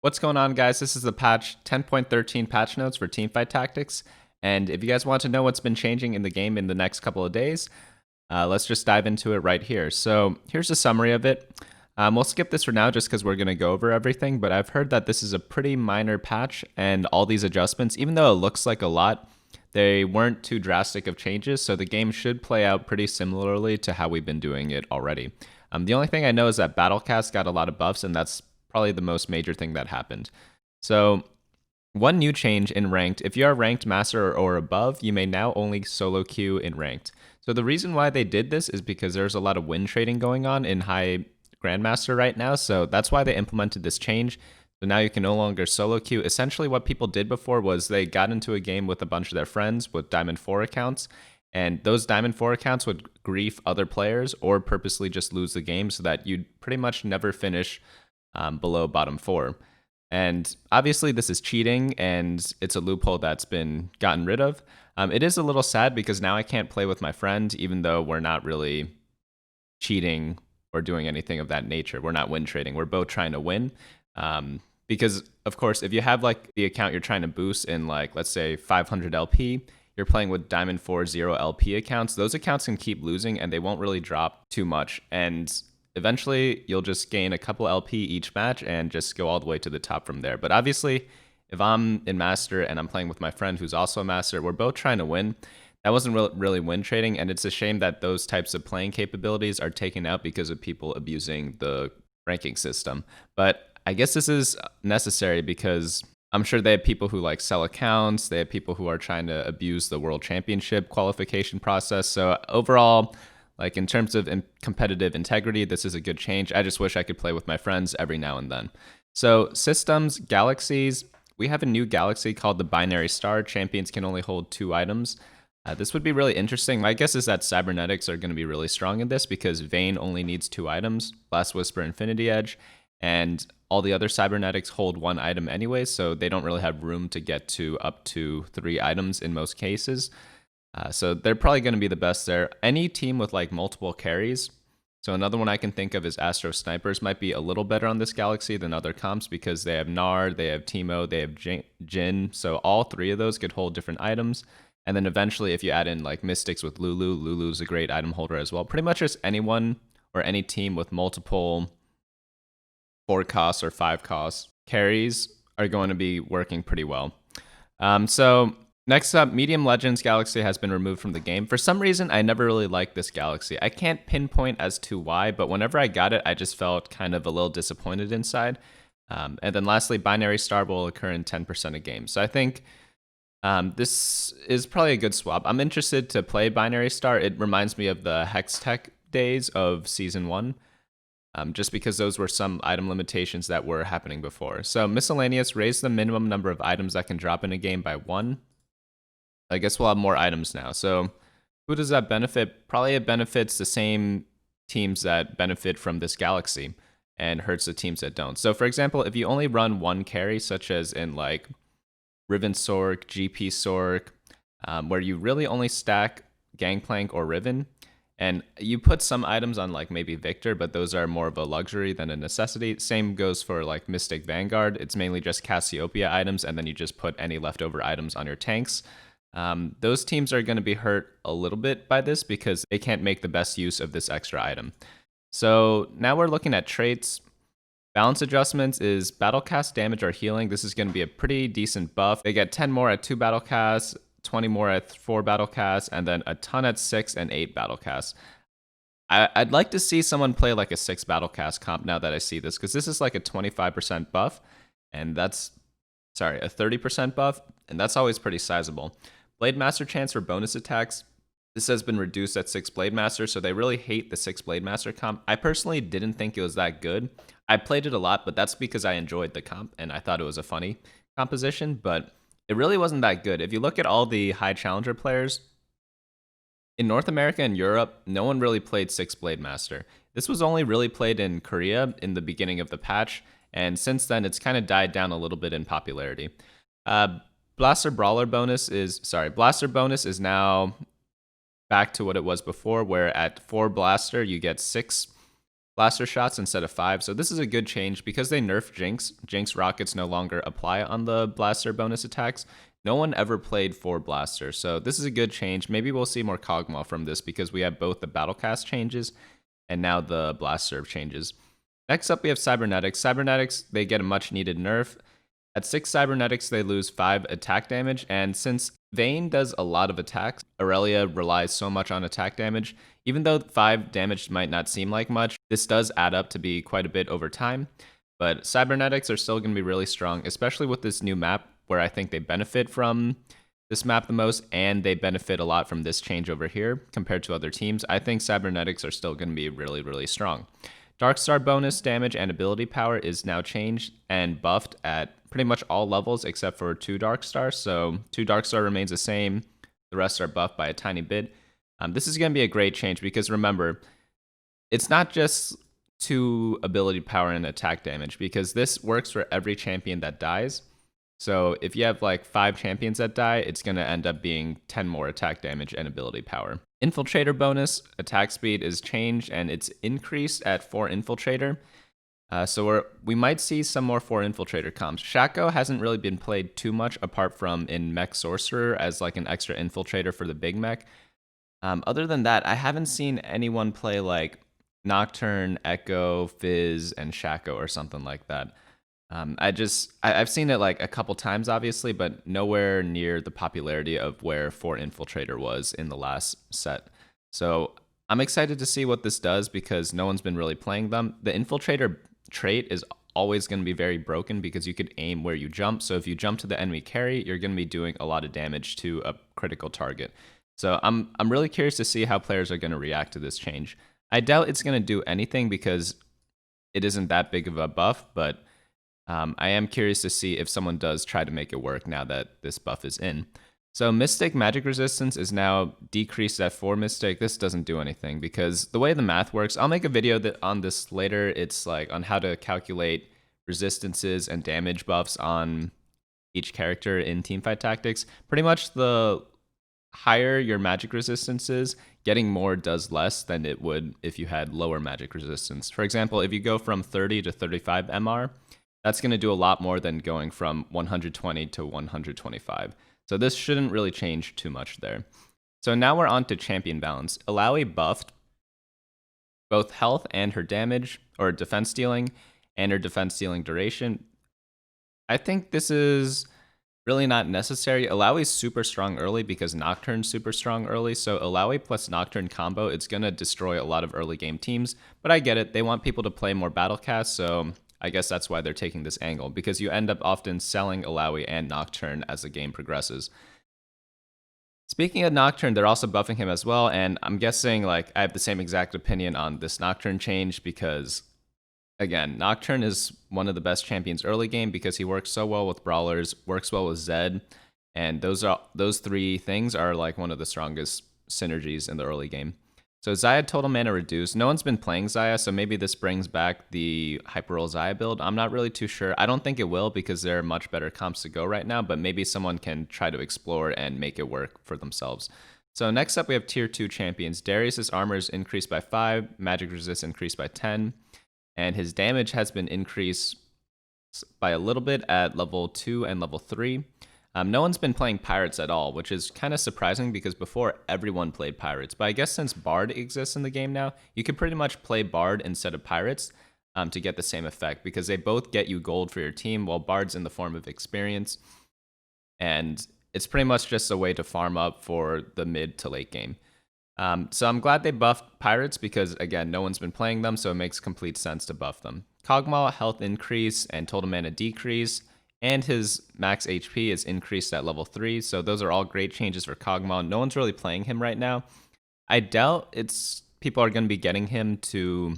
What's going on, guys? This is the patch 10.13 patch notes for Teamfight Tactics. And if you guys want to know what's been changing in the game in the next couple of days, let's just dive into it right here. So here's a summary of it. We'll skip this for now just because we're going to go over everything, but I've heard that this is a pretty minor patch, and all these adjustments, even though it looks like a lot, they weren't too drastic of changes, so the game should play out pretty similarly to how we've been doing it already. The only thing I know is that Battlecast got a lot of buffs, and that's probably the most major thing that happened. So one new change in ranked: if you are ranked master or above, you may now only solo queue in ranked. So the reason why they did this is because there's a lot of win trading going on in high grandmaster right now, so that's why they implemented this change. So now you can no longer solo queue. Essentially what people did before was they got into a game with a bunch of their friends with Diamond 4 accounts, and those Diamond 4 accounts would grief other players or purposely just lose the game so that you'd pretty much never finish below bottom 4. And obviously this is cheating, and it's a loophole that's been gotten rid of. It is a little sad because now I can't play with my friend, even though we're not really cheating or doing anything of that nature. We're not win trading. We're both trying to win. Because of course, if you have like the account you're trying to boost in, like, let's say 500 LP, you're playing with Diamond 4 0 LP accounts, those accounts can keep losing and they won't really drop too much. And eventually you'll just gain a couple LP each match and just go all the way to the top from there. But obviously, if I'm in Master and I'm playing with my friend who's also a Master, we're both trying to win. That wasn't really win trading, and it's a shame that those types of playing capabilities are taken out because of people abusing the ranking system. But I guess this is necessary because I'm sure they have people who like sell accounts, they have people who are trying to abuse the World Championship qualification process. So overall, like in terms of competitive integrity, this is a good change. I just wish I could play with my friends every now and then. So systems, galaxies, we have a new galaxy called the Binary Star. Champions can only hold 2 items. This would be really interesting. My guess is that Cybernetics are going to be really strong in this because Vayne only needs 2 items, Blast Whisper, Infinity Edge, and all the other Cybernetics hold 1 item anyway, so they don't really have room to get to up to 3 items in most cases. So they're probably going to be the best there. Any team with like multiple carries, so another one I can think of is Astro Snipers, might be a little better on this galaxy than other comps because they have Nard, they have Teemo, they have Jin, so all 3 of those could hold different items. And then eventually, if you add in like Mystics with Lulu, Lulu's a great item holder as well. Pretty much just anyone or any team with multiple 4 costs or 5 costs carries are going to be working pretty well. So next up, Medium Legends Galaxy has been removed from the game. For some reason, I never really liked this galaxy. I can't pinpoint as to why, but whenever I got it, I just felt kind of a little disappointed inside. And then lastly, Binary Star will occur in 10% of games. So I think this is probably a good swap. I'm interested to play Binary Star. It reminds me of the Hex Tech days of Season 1, just because those were some item limitations that were happening before. So Miscellaneous, raise the minimum number of items that can drop in a game by 1. I guess we'll have more items now. So who does that benefit? Probably it benefits the same teams that benefit from this galaxy and hurts the teams that don't. So for example, if you only run 1 carry, such as in like Riven Sork, GP Sork, where you really only stack Gangplank or Riven, and you put some items on like maybe Victor, but those are more of a luxury than a necessity. Same goes for like Mystic Vanguard. It's mainly just Cassiopeia items, and then you just put any leftover items on your tanks. Those teams are going to be hurt a little bit by this because they can't make the best use of this extra item. So now we're looking at traits. Balance adjustments is Battlecast damage or healing. This is going to be a pretty decent buff. They get 10 more at 2 Battlecasts, 20 more at 4 Battlecasts, and then a ton at 6 and 8 Battlecasts. I'd like to see someone play like a 6 Battlecast comp now that I see this, because this is like a 25% buff, and that's, sorry, a 30% buff, and that's always pretty sizable. Blademaster chance for bonus attacks. This has been reduced at 6 Blademaster, so they really hate the 6 Blademaster comp. I personally didn't think it was that good. I played it a lot, but that's because I enjoyed the comp and I thought it was a funny composition, but it really wasn't that good. If you look at all the high challenger players, in North America and Europe, no one really played 6 Blademaster. This was only really played in Korea in the beginning of the patch, and since then it's kind of died down a little bit in popularity. Blaster bonus is now back to what it was before, where at 4 Blaster you get 6 blaster shots instead of 5. So this is a good change because they nerfed Jinx. Jinx rockets no longer apply on the blaster bonus attacks. No one ever played 4 blaster, so this is a good change. Maybe we'll see more Kog'Maw from this because we have both the Battlecast changes and now the blaster changes. Next up, we have Cybernetics. Cybernetics, they get a much needed nerf. At 6 Cybernetics, they lose 5 attack damage, and since Vayne does a lot of attacks, Aurelia relies so much on attack damage. Even though 5 damage might not seem like much, this does add up to be quite a bit over time. But Cybernetics are still going to be really strong, especially with this new map, where I think they benefit from this map the most, and they benefit a lot from this change over here compared to other teams. I think Cybernetics are still going to be really, really strong. Darkstar bonus damage and ability power is now changed and buffed at pretty much all levels except for 2 Darkstar. So 2 Darkstar remains the same. The rest are buffed by a tiny bit. This is going to be a great change because remember, it's not just 2 ability power and attack damage because this works for every champion that dies. So if you have like 5 champions that die, it's going to end up being 10 more attack damage and ability power. Infiltrator bonus attack speed is changed and it's increased at 4 Infiltrator. So we might see some more 4 Infiltrator comps. Shaco hasn't really been played too much apart from in Mech Sorcerer as like an extra Infiltrator for the big mech. Other than that, I haven't seen anyone play like Nocturne, Echo, Fizz, and Shaco or something like that. I've seen it like a couple times, obviously, but nowhere near the popularity of where 4 Infiltrator was in the last set. So I'm excited to see what this does because no one's been really playing them. The Infiltrator trait is always going to be very broken because you could aim where you jump. So if you jump to the enemy carry, you're going to be doing a lot of damage to a critical target. So I'm really curious to see how players are going to react to this change. I doubt it's going to do anything because it isn't that big of a buff, but I am curious to see if someone does try to make it work now that this buff is in. So Mystic magic resistance is now decreased at 4 Mystic. This doesn't do anything because the way the math works, I'll make a video on this later. It's like on how to calculate resistances and damage buffs on each character in Teamfight Tactics. Pretty much the higher your magic resistance is, getting more does less than it would if you had lower magic resistance. For example, if you go from 30 to 35 MR, that's going to do a lot more than going from 120 to 125. So this shouldn't really change too much there. So now we're on to champion balance. Illaoi buffed both health and her damage, or defense dealing, and her defense dealing duration. I think this is really not necessary. Illaoi's super strong early because Nocturne's super strong early, so Illaoi plus Nocturne combo, it's going to destroy a lot of early game teams, but I get it. They want people to play more Battlecast, so I guess that's why they're taking this angle, because you end up often selling Illaoi and Nocturne as the game progresses. Speaking of Nocturne, they're also buffing him as well, and I'm guessing like I have the same exact opinion on this Nocturne change because, again, Nocturne is one of the best champions early game because he works so well with brawlers, works well with Zed, and those 3 things are like one of the strongest synergies in the early game. So Xayah total mana reduced. No one's been playing Xayah, so maybe this brings back the Hyperroll Xayah build. I'm not really too sure. I don't think it will because there are much better comps to go right now, but maybe someone can try to explore and make it work for themselves. So next up we have tier 2 champions. Darius' armor is increased by 5, magic resist increased by 10, and his damage has been increased by a little bit at level 2 and level 3. No one's been playing Pirates at all, which is kind of surprising because before everyone played Pirates. But I guess since Bard exists in the game now, you can pretty much play Bard instead of Pirates to get the same effect because they both get you gold for your team while Bard's in the form of experience. And it's pretty much just a way to farm up for the mid to late game. So I'm glad they buffed Pirates because, again, no one's been playing them, so it makes complete sense to buff them. Kog'Maw health increase and total mana decrease, and his max HP is increased at level 3, so those are all great changes for Kog'Maw. No one's really playing him right now. I doubt people are going to be getting him to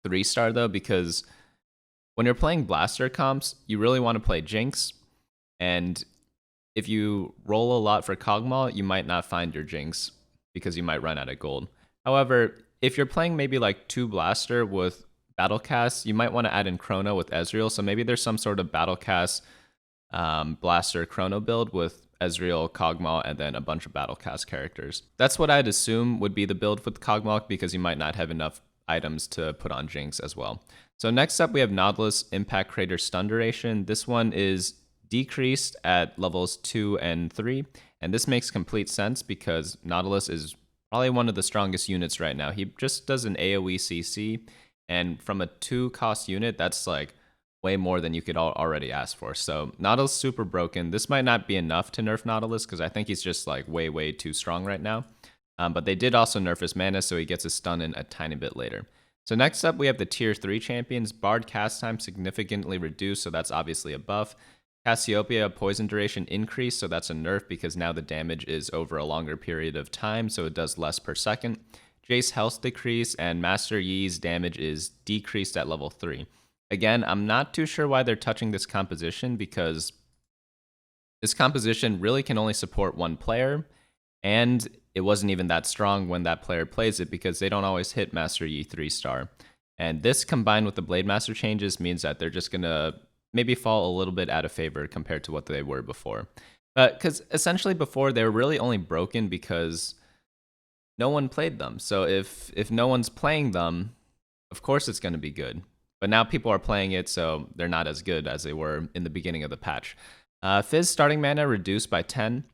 3-star though, because when you're playing blaster comps, you really want to play Jinx, and if you roll a lot for Kog'Maw, you might not find your Jinx because you might run out of gold. However, if you're playing maybe like 2 blaster with Battlecast, you might want to add in Chrono with Ezreal, so maybe there's some sort of Battlecast blaster Chrono build with Ezreal, Kog'Maw, and then a bunch of Battlecast characters. That's what I'd assume would be the build with Kog'Maw because you might not have enough items to put on Jinx as well. So next up we have Nautilus Impact Crater Stun Duration. This one is decreased at levels 2 and 3, and this makes complete sense because Nautilus is probably one of the strongest units right now. He just does an AoE CC, and from a 2 cost unit, that's like way more than you could already ask for. So Nautilus super broken. This might not be enough to nerf Nautilus because I think he's just like way too strong right now. But they did also nerf his mana, so he gets his stun in a tiny bit later. So next up, we have the tier 3 champions. Bard cast time significantly reduced, so that's obviously a buff. Cassiopeia poison duration increased, so that's a nerf because now the damage is over a longer period of time, so it does less per second. Jace health decrease, and Master Yi's damage is decreased at level 3. Again, I'm not too sure why they're touching this composition because this composition really can only support one player, and it wasn't even that strong when that player plays it because they don't always hit Master Yi 3-star. And this combined with the Blademaster changes means that they're just going to maybe fall a little bit out of favor compared to what they were before. Because essentially before, they were really only broken because no one played them. So if no one's playing them, of course it's going to be good. But now people are playing it, so they're not as good as they were in the beginning of the patch. Fizz starting mana reduced by 10.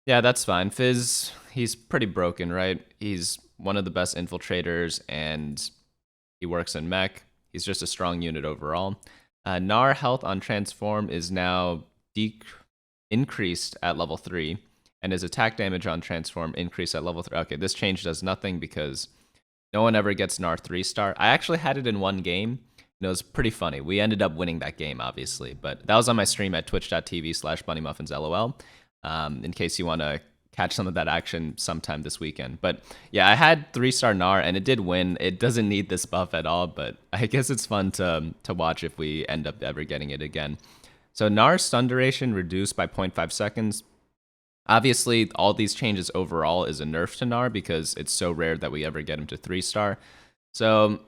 Yeah, that's fine. Fizz, he's pretty broken, right? He's one of the best infiltrators, and he works in mech. He's just a strong unit overall. Gnar health on transform is now increased at level 3, and his attack damage on transform increased at level 3. Okay, this change does nothing because no one ever gets Gnar 3-star. I actually had it in one game, and it was pretty funny. We ended up winning that game, obviously, but that was on my stream at twitch.tv/BunnyMuffins, in case you want to catch some of that action sometime this weekend. But yeah, I had 3-star Gnar, and it did win. It doesn't need this buff at all, but I guess it's fun to watch if we end up ever getting it again. So Gnar's stun duration reduced by 0.5 seconds. Obviously, all these changes overall is a nerf to Gnar because it's so rare that we ever get him to 3-star. So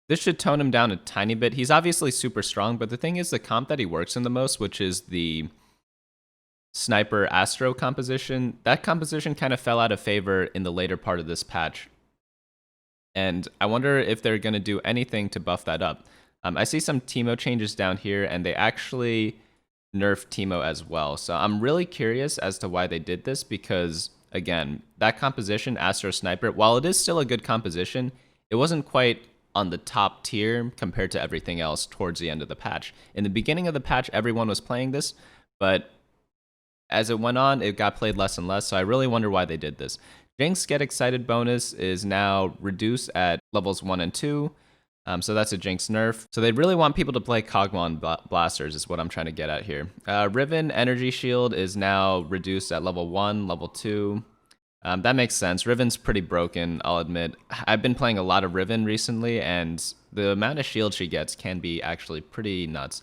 this should tone him down a tiny bit. He's obviously super strong, but the thing is the comp that he works in the most, which is the Sniper Astro composition, that composition kind of fell out of favor in the later part of this patch. And I wonder if they're going to do anything to buff that up. I see some Teemo changes down here, and they actually nerfed Teemo as well. So I'm really curious as to why they did this because, again, that composition, Astro Sniper, while it is still a good composition, it wasn't quite on the top tier compared to everything else towards the end of the patch. In the beginning of the patch, everyone was playing this, but as it went on, it got played less and less, so I really wonder why they did this. Jinx Get Excited bonus is now reduced at levels 1 and 2, so that's a Jinx nerf. So they really want people to play Kog'Maw Blasters is what I'm trying to get at here. Riven Energy Shield is now reduced at level 1, level 2. That makes sense. Riven's pretty broken, I'll admit. I've been playing a lot of Riven recently, and the amount of shield she gets can be actually pretty nuts.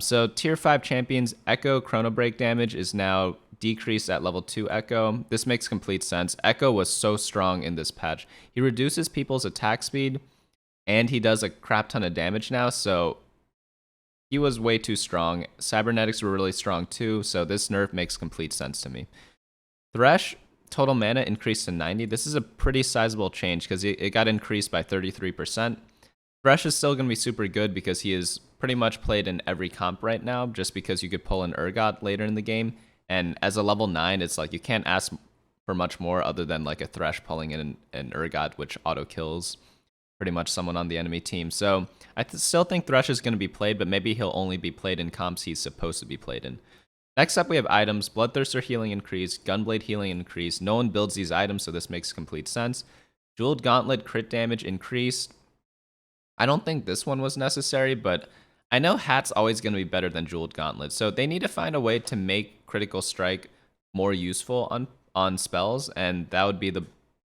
So tier 5 champions, Echo Chrono Break damage is now decreased at level 2 Echo. This makes complete sense. Echo was so strong in this patch. He reduces people's attack speed, and he does a crap ton of damage now, so he was way too strong. Cybernetics were really strong too, so this nerf makes complete sense to me. Thresh, total mana increased to 90. This is a pretty sizable change because it got increased by 33%. Thresh is still going to be super good because he is pretty much played in every comp right now, just because you could pull an Urgot later in the game. And as a level 9, it's like you can't ask for much more other than like a Thresh pulling in an Urgot, which auto-kills pretty much someone on the enemy team. So I still think Thresh is going to be played, but maybe he'll only be played in comps he's supposed to be played in. Next up, we have items. Bloodthirster healing increase, Gunblade healing increase. No one builds these items, so this makes complete sense. Jeweled Gauntlet crit damage increased. I don't think this one was necessary, but I know Hat's always going to be better than Jeweled Gauntlet, so they need to find a way to make Critical Strike more useful on spells, and that would be the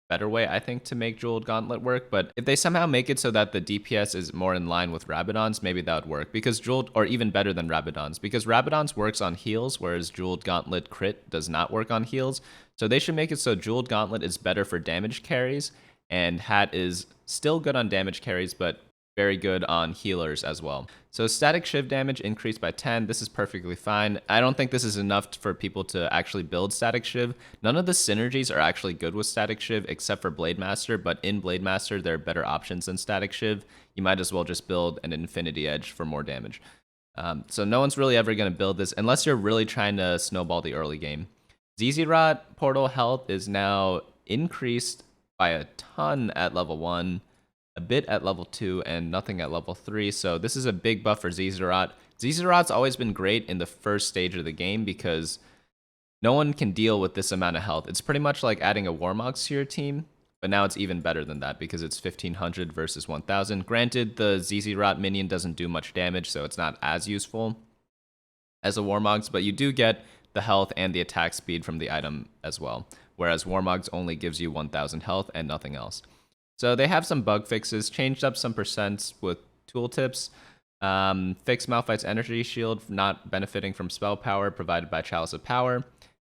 better way, I think, to make Jeweled Gauntlet work. But if they somehow make it so that the DPS is more in line with Rabadon's, maybe that would work, because Jeweled, or even better than Rabadon's, because Rabadon's works on heals, whereas Jeweled Gauntlet crit does not work on heals. So they should make it so Jeweled Gauntlet is better for damage carries, and Hat is still good on damage carries, but very good on healers as well. So static shiv damage increased by 10. This is perfectly fine. I don't think this is enough for people to actually build static shiv. None of the synergies are actually good with static shiv except for Blademaster, but in Blademaster there are better options than static shiv. You might as well just build an infinity edge for more damage. So no one's really ever going to build this unless you're really trying to snowball the early game. Zizirot portal health is now increased by a ton at level 1. A bit at level 2 and nothing at level 3, so this is a big buff for Zizirot. Zizirot's always been great in the first stage of the game because no one can deal with this amount of health. It's pretty much like adding a Warmogs to your team, but now it's even better than that because it's 1500 versus 1000. Granted, the Zizirot minion doesn't do much damage, so it's not as useful as a Warmogs, but you do get the health and the attack speed from the item as well, whereas Warmogs only gives you 1000 health and nothing else. So they have some bug fixes, changed up some percents with tooltips, fixed Malphite's energy shield not benefiting from spell power provided by Chalice of Power,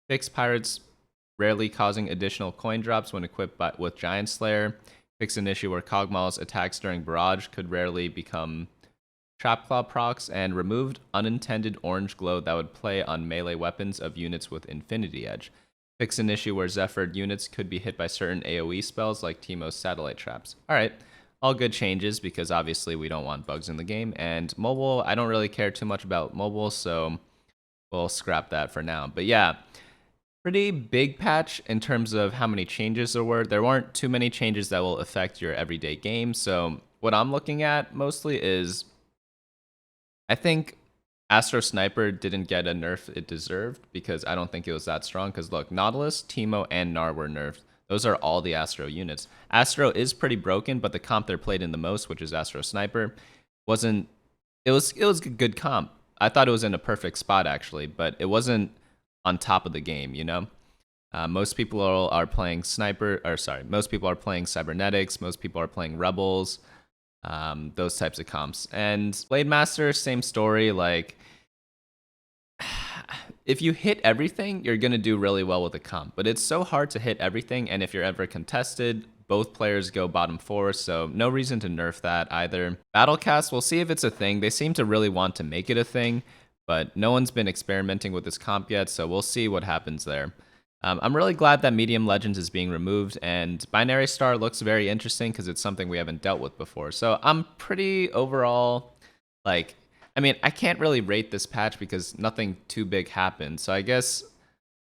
fixed Pirates rarely causing additional coin drops when equipped with Giant Slayer, fixed an issue where Kog'Maw's attacks during Barrage could rarely become Trapclaw procs, and removed unintended orange glow that would play on melee weapons of units with Infinity Edge. Fix an issue where Zephyr'd units could be hit by certain AoE spells like Teemo's satellite traps. Alright, all good changes because obviously we don't want bugs in the game. And mobile, I don't really care too much about mobile, so we'll scrap that for now. But yeah, pretty big patch in terms of how many changes there were. There weren't too many changes that will affect your everyday game. So what I'm looking at mostly is, I think Astro Sniper didn't get a nerf it deserved because I don't think it was that strong. Because look, Nautilus, Teemo, and Gnar were nerfed. Those are all the Astro units. Astro is pretty broken, but the comp they're played in the most, which is Astro Sniper, wasn't. It was a good comp. I thought it was in a perfect spot actually, but it wasn't on top of the game. You know, most people are playing Sniper, or sorry, most people are playing Cybernetics. Most people are playing Rebels. Those types of comps. And Blademaster, same story. Like, if you hit everything, you're going to do really well with the comp. But it's so hard to hit everything, and if you're ever contested, both players go bottom 4, so no reason to nerf that either. Battlecast, we'll see if it's a thing. They seem to really want to make it a thing, but no one's been experimenting with this comp yet, so we'll see what happens there. I'm really glad that Medium Legends is being removed, and Binary Star looks very interesting because it's something we haven't dealt with before. So I'm pretty overall, like, I mean, I can't really rate this patch because nothing too big happened. So I guess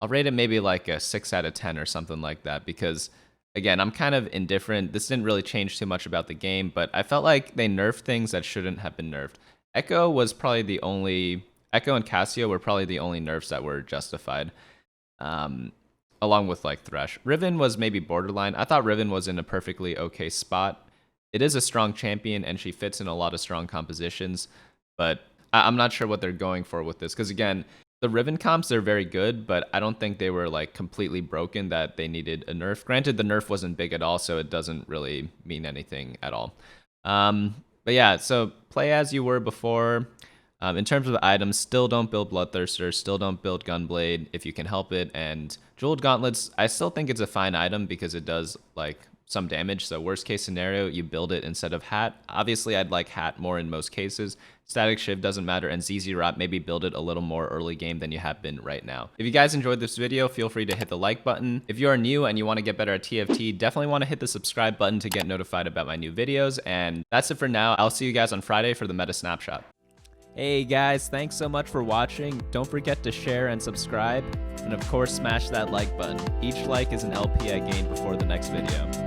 I'll rate it maybe like a 6 out of 10 or something like that because, again, I'm kind of indifferent. This didn't really change too much about the game, but I felt like they nerfed things that shouldn't have been nerfed. Echo was probably the only, Echo and Cassio were probably the only nerfs that were justified. Along with like Thresh. Riven was maybe borderline. I thought Riven was in a perfectly okay spot. It is a strong champion and she fits in a lot of strong compositions, but I'm not sure what they're going for with this because again, the Riven comps, they're very good, but I don't think they were like completely broken that they needed a nerf. Granted, the nerf wasn't big at all, so it doesn't really mean anything at all. But yeah, so play as you were before. In terms of items, still don't build Bloodthirster, still don't build Gunblade if you can help it, and Jeweled Gauntlets, I still think it's a fine item because it does like some damage, so worst case scenario, you build it instead of Hat. Obviously, I'd like Hat more in most cases. Static Shiv doesn't matter, and Zizirot, maybe build it a little more early game than you have been right now. If you guys enjoyed this video, feel free to hit the like button. If you are new and you want to get better at TFT, definitely want to hit the subscribe button to get notified about my new videos, and that's it for now. I'll see you guys on Friday for the Meta Snapshot. Hey guys, thanks so much for watching. Don't forget to share and subscribe, and of course smash that like button. Each like is an LP I gain before the next video.